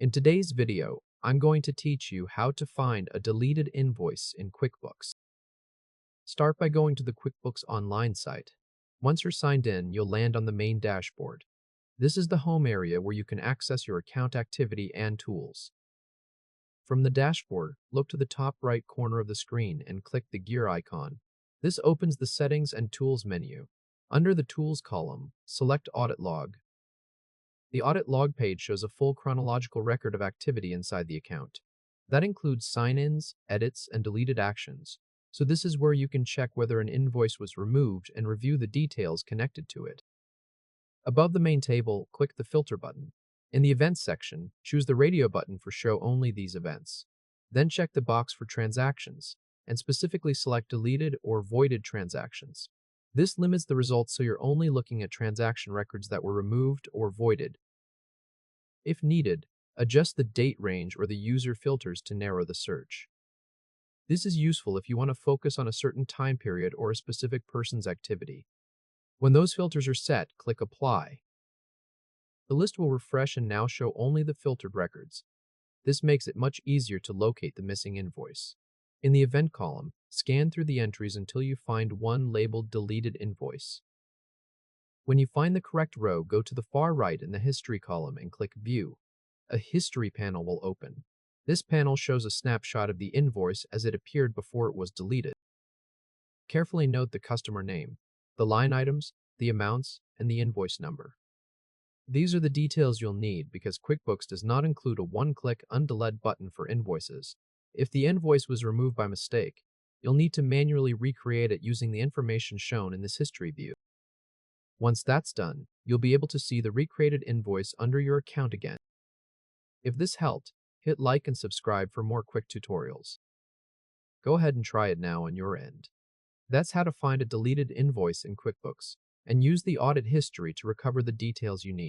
In today's video, I'm going to teach you how to find a deleted invoice in QuickBooks. Start by going to the QuickBooks Online site. Once you're signed in, you'll land on the main dashboard. This is the home area where you can access your account activity and tools. From the dashboard, look to the top right corner of the screen and click the gear icon. This opens the Settings and Tools menu. Under the Tools column, select Audit Log. The audit log page shows a full chronological record of activity inside the account. That includes sign-ins, edits, and deleted actions. So this is where you can check whether an invoice was removed and review the details connected to it. Above the main table, click the Filter button. In the Events section, choose the radio button for Show Only These Events. Then check the box for Transactions, and specifically select Deleted or Voided Transactions. This limits the results so you're only looking at transaction records that were removed or voided. If needed, adjust the date range or the user filters to narrow the search. This is useful if you want to focus on a certain time period or a specific person's activity. When those filters are set, click Apply. The list will refresh and now show only the filtered records. This makes it much easier to locate the missing invoice. In the Event column, scan through the entries until you find one labeled Deleted Invoice. When you find the correct row, go to the far right in the History column and click View. A History panel will open. This panel shows a snapshot of the invoice as it appeared before it was deleted. Carefully note the customer name, the line items, the amounts, and the invoice number. These are the details you'll need because QuickBooks does not include a one-click Undelete button for invoices. If the invoice was removed by mistake, you'll need to manually recreate it using the information shown in this history view. Once that's done, you'll be able to see the recreated invoice under your account again. If this helped, hit like and subscribe for more quick tutorials. Go ahead and try it now on your end. That's how to find a deleted invoice in QuickBooks, and use the audit history to recover the details you need.